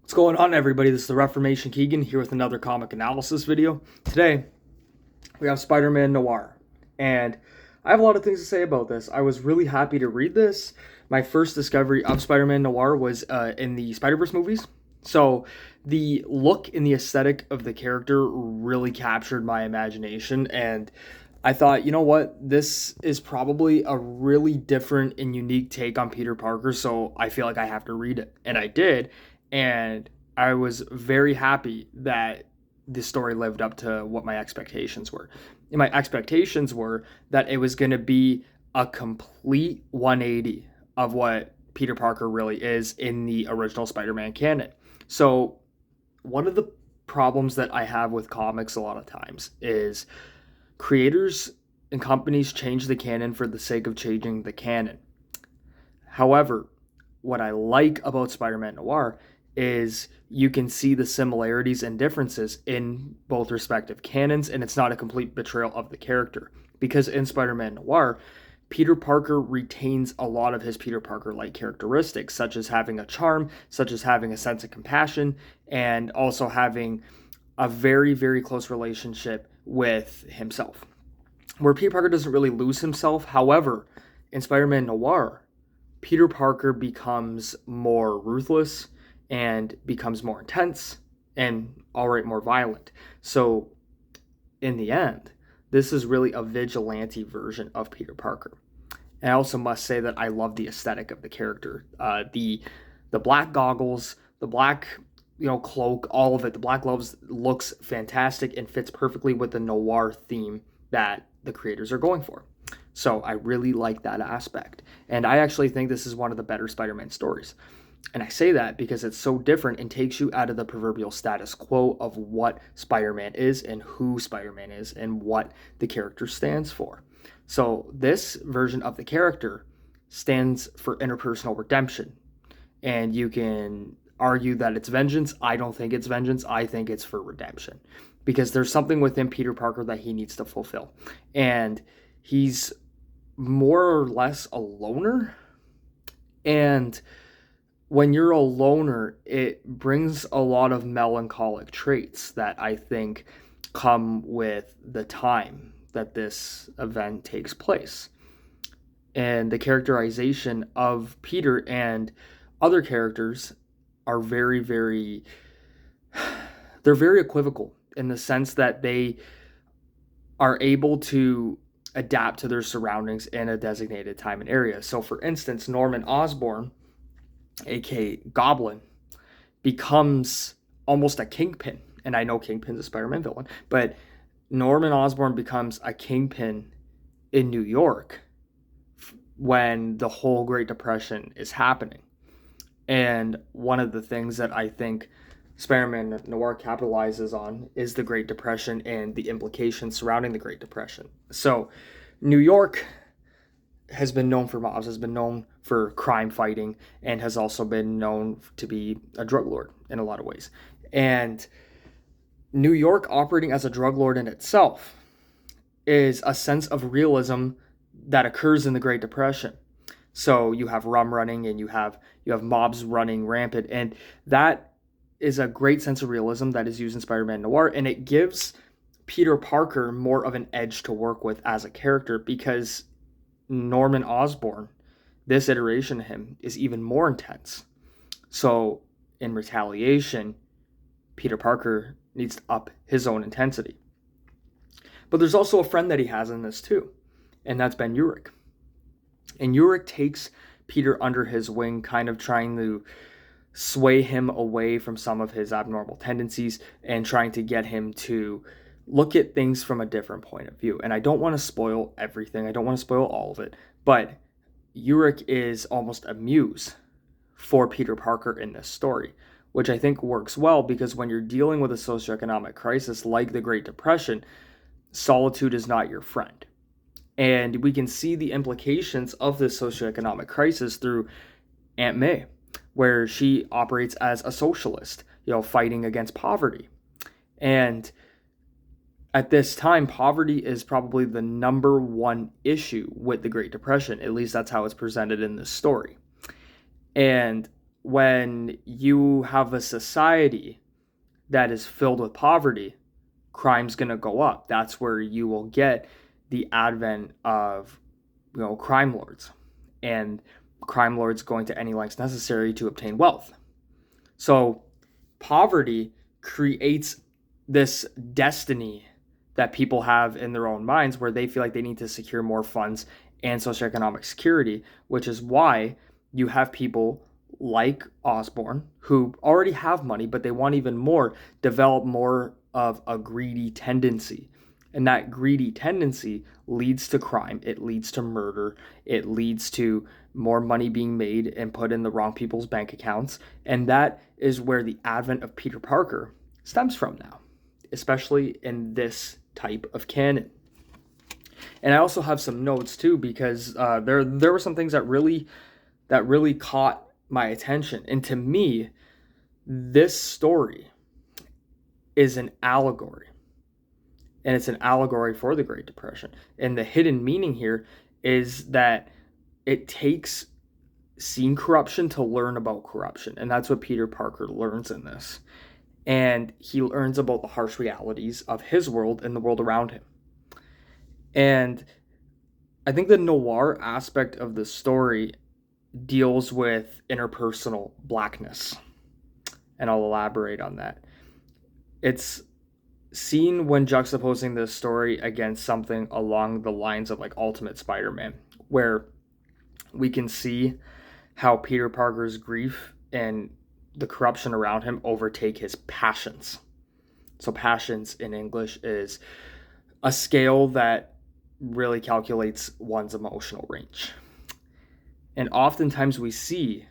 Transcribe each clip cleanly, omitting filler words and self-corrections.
What's going on, everybody? This is the Reformation Keegan here with another comic analysis video. Today, we have Spider-Man Noir, and I have a lot of things to say about this. I was really happy to read this. My first discovery of Spider-Man Noir was in the Spider-Verse movies. So the look and the aesthetic of the character really captured my imagination, and I thought, you know what, this is probably a really different and unique take on Peter Parker, so I feel like I have to read it. And I did, and I was very happy that the story lived up to what my expectations were. And my expectations were that it was going to be a complete 180 of what Peter Parker really is in the original Spider-Man canon. So, one of the problems that I have with comics a lot of times is creators and companies change the canon for the sake of changing the canon. However, what I like about Spider-Man Noir is you can see the similarities and differences in both respective canons, and it's not a complete betrayal of the character. Because in Spider-Man Noir, Peter Parker retains a lot of his Peter Parker-like characteristics, such as having a charm, such as having a sense of compassion, and also having a very, very close relationship with himself. Where Peter Parker doesn't really lose himself, however, in Spider-Man Noir, Peter Parker becomes more ruthless and becomes more intense and outright more violent. So, in the end, this is really a vigilante version of Peter Parker. And I also must say that I love the aesthetic of the character. The black goggles, the black cloak, all of it. The black gloves looks fantastic and fits perfectly with the noir theme that the creators are going for. So I really like that aspect. And I actually think this is one of the better Spider-Man stories. And I say that because it's so different and takes you out of the proverbial status quo of what Spider-Man is and who Spider-Man is and what the character stands for. So this version of the character stands for interpersonal redemption. And you can argue that it's vengeance. I don't think it's vengeance. I think it's for redemption. Because there's something within Peter Parker that he needs to fulfill. And he's more or less a loner. And when you're a loner, it brings a lot of melancholic traits that I think come with the time that this event takes place. And the characterization of Peter and other characters are very, very, they're very equivocal in the sense that they are able to adapt to their surroundings in a designated time and area. So, for instance, Norman Osborn, aka Goblin, becomes almost a kingpin. And I know Kingpin's a Spider-Man villain, but Norman Osborn becomes a kingpin in New York when the whole Great Depression is happening. And one of the things that I think Spider-Man Noir capitalizes on is the Great Depression and the implications surrounding the Great Depression. So, New York has been known for mobs, has been known for crime fighting, and has also been known to be a drug lord in a lot of ways. And New York operating as a drug lord in itself is a sense of realism that occurs in the Great Depression. So you have rum running and you have mobs running rampant, and that is a great sense of realism that is used in Spider-Man Noir, and it gives Peter Parker more of an edge to work with as a character because Norman Osborn, this iteration of him, is even more intense. So, in retaliation, Peter Parker needs to up his own intensity. But there's also a friend that he has in this too, and that's Ben Urich. And Urich takes Peter under his wing, kind of trying to sway him away from some of his abnormal tendencies and trying to get him to look at things from a different point of view. And I don't want to spoil everything. I don't want to spoil all of it. But Urich is almost a muse for Peter Parker in this story, which I think works well because when you're dealing with a socioeconomic crisis like the Great Depression, solitude is not your friend. And we can see the implications of this socioeconomic crisis through Aunt May, where she operates as a socialist, fighting against poverty. And at this time, poverty is probably the number one issue with the Great Depression. At least that's how it's presented in this story. And when you have a society that is filled with poverty, crime's going to go up. That's where you will get the advent of, crime lords, and crime lords going to any lengths necessary to obtain wealth. So poverty creates this destiny that people have in their own minds where they feel like they need to secure more funds and socioeconomic security, which is why you have people like Osborne who already have money, but they want even more, develop more of a greedy tendency. And that greedy tendency leads to crime. It leads to murder. It leads to more money being made and put in the wrong people's bank accounts. And that is where the advent of Peter Parker stems from now, especially in this type of canon. And I also have some notes too, because there were some things that really caught my attention. And to me, this story is an allegory. And it's an allegory for the Great Depression. And the hidden meaning here is that it takes seeing corruption to learn about corruption. And that's what Peter Parker learns in this. And he learns about the harsh realities of his world and the world around him. And I think the noir aspect of the story deals with interpersonal blackness. And I'll elaborate on that. It's seen when juxtaposing this story against something along the lines of like Ultimate Spider-Man, where we can see how Peter Parker's grief and the corruption around him overtake his passions. So passions in English is a scale that really calculates one's emotional range. And oftentimes we see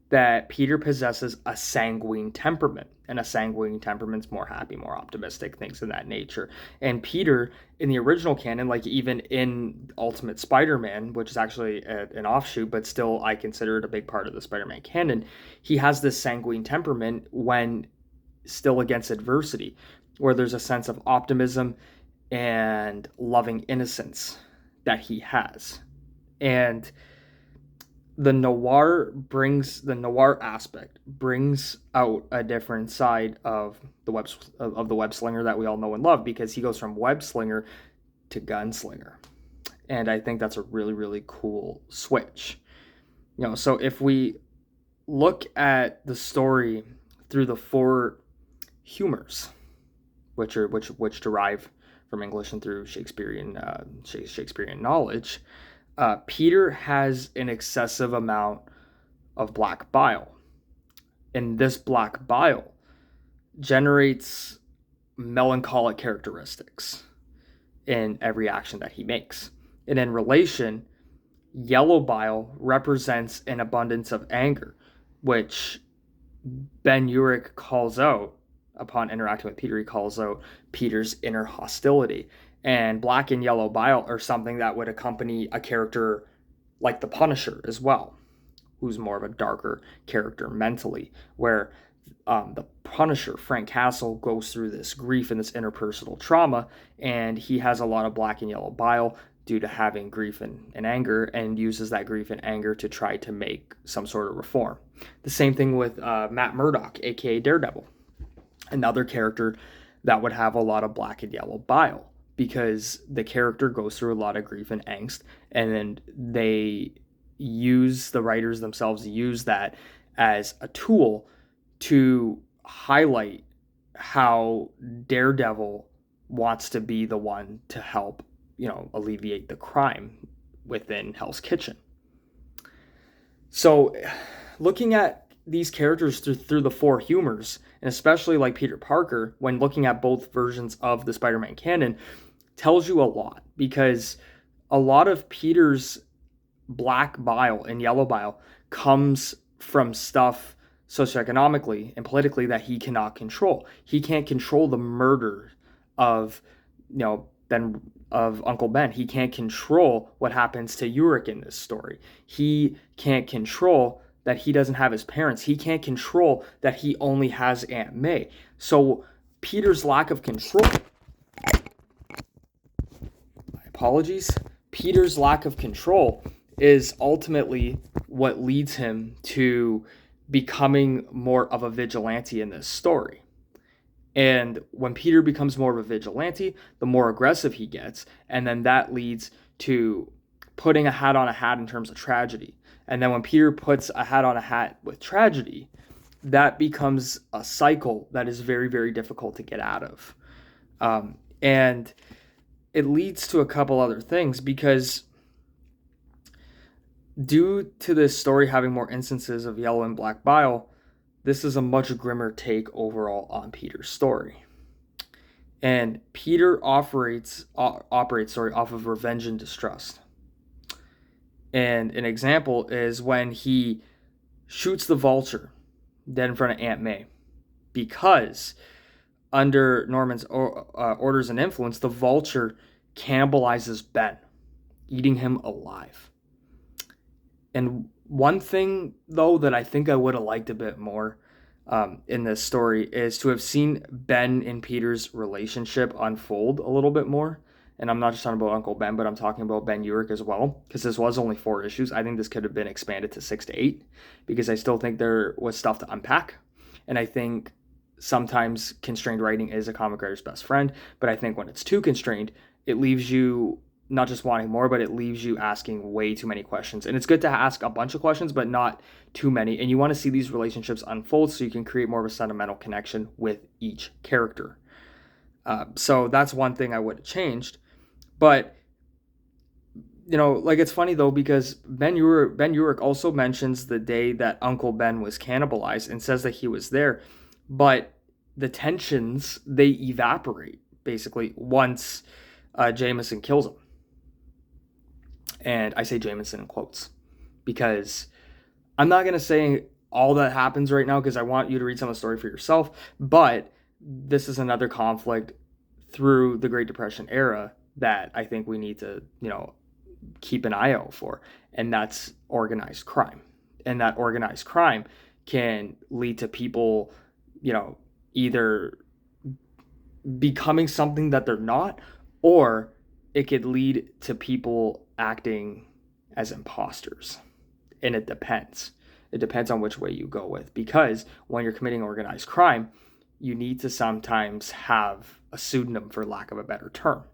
that Peter possesses a sanguine temperament, and a sanguine temperament's more happy, more optimistic, things of that nature. And Peter, in the original canon, like even in Ultimate Spider-Man, which is actually an offshoot, but still I consider it a big part of the Spider-Man canon, he has this sanguine temperament when still against adversity, where there's a sense of optimism and loving innocence that he has. And the noir aspect brings out a different side of the web slinger that we all know and love, because he goes from web slinger to gunslinger. And I think that's a really, really cool switch. So if we look at the story through the four humors, which derive from English and through Shakespearean knowledge, Peter has an excessive amount of black bile. And this black bile generates melancholic characteristics in every action that he makes. And in relation, yellow bile represents an abundance of anger, which Ben Urich calls out upon interacting with Peter. He calls out Peter's inner hostility. And black and yellow bile are something that would accompany a character like the Punisher as well, who's more of a darker character mentally, where the Punisher, Frank Castle, goes through this grief and this interpersonal trauma, and he has a lot of black and yellow bile due to having grief and anger, and uses that grief and anger to try to make some sort of reform. The same thing with Matt Murdock, aka Daredevil, another character that would have a lot of black and yellow bile, because the character goes through a lot of grief and angst, and then the writers themselves use that as a tool to highlight how Daredevil wants to be the one to help, alleviate the crime within Hell's Kitchen. So looking at these characters through the four humors, and especially like Peter Parker, when looking at both versions of the Spider-Man canon, tells you a lot, because a lot of Peter's black bile and yellow bile comes from stuff socioeconomically and politically that he cannot control. He can't control the murder of, of Uncle Ben. He can't control what happens to Urich in this story. He can't control that he doesn't have his parents. He can't control that he only has Aunt May. So Peter's lack of control, Peter's lack of control is ultimately what leads him to becoming more of a vigilante in this story. And when Peter becomes more of a vigilante, the more aggressive he gets. And then that leads to putting a hat on a hat in terms of tragedy. And then when Peter puts a hat on a hat with tragedy, that becomes a cycle that is very, very difficult to get out of. And it leads to a couple other things, because due to this story having more instances of yellow and black bile, this is a much grimmer take overall on Peter's story. And Peter operates off of revenge and distrust. And an example is when he shoots the vulture dead in front of Aunt May, because under Norman's orders and influence, the vulture cannibalizes Ben, eating him alive. And one thing, though, that I think I would have liked a bit more in this story is to have seen Ben and Peter's relationship unfold a little bit more. And I'm not just talking about Uncle Ben, but I'm talking about Ben Urich as well, because this was only 4 issues. I think this could have been expanded to 6 to 8, because I still think there was stuff to unpack. And I think sometimes constrained writing is a comic writer's best friend, but I think when it's too constrained, it leaves you not just wanting more, but it leaves you asking way too many questions. And it's good to ask a bunch of questions, but not too many. And you want to see these relationships unfold so you can create more of a sentimental connection with each character. So that's one thing I would have changed. But, you know, like, it's funny, though, because Ben Urich also mentions the day that Uncle Ben was cannibalized and says that he was there. But the tensions, they evaporate, basically, once Jameson kills him. And I say Jameson in quotes, because I'm not going to say all that happens right now, because I want you to read some of the story for yourself. But this is another conflict through the Great Depression era that I think we need to, you know, keep an eye out for. And that's organized crime. And that organized crime can lead to people, you know, either becoming something that they're not, or it could lead to people acting as imposters. And it depends. It depends on which way you go with, because when you're committing organized crime, you need to sometimes have a pseudonym, for lack of a better term.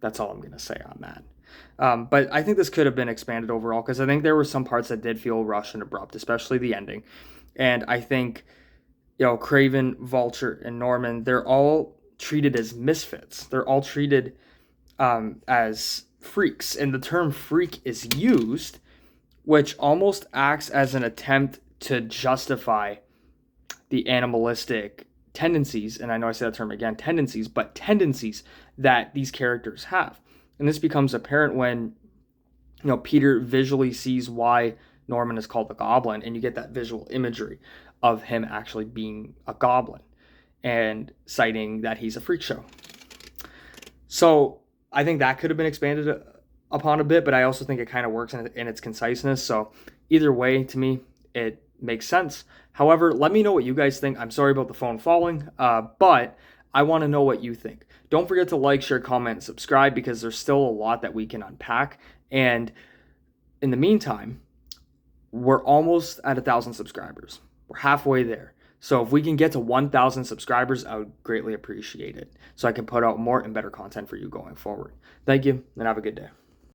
That's all I'm going to say on that. But I think this could have been expanded overall, because I think there were some parts that did feel rushed and abrupt, especially the ending. And I think, you know, Craven, Vulture, and Norman, they're all treated as misfits. They're all treated as freaks. And the term freak is used, which almost acts as an attempt to justify the animalistic tendencies, and I know I say that term again, tendencies that these characters have. And this becomes apparent when, you know, Peter visually sees why Norman is called the Goblin, and you get that visual imagery of him actually being a goblin and citing that he's a freak show. So I think that could have been expanded upon a bit, but I also think it kind of works in its conciseness. So either way, to me, it makes sense. However, let me know what you guys think. I'm sorry about the phone falling, but I want to know what you think. Don't forget to like, share, comment, and subscribe, because there's still a lot that we can unpack. And in the meantime, we're almost at 1,000 subscribers. We're halfway there. So if we can get to 1,000 subscribers, I would greatly appreciate it, so I can put out more and better content for you going forward. Thank you, and have a good day.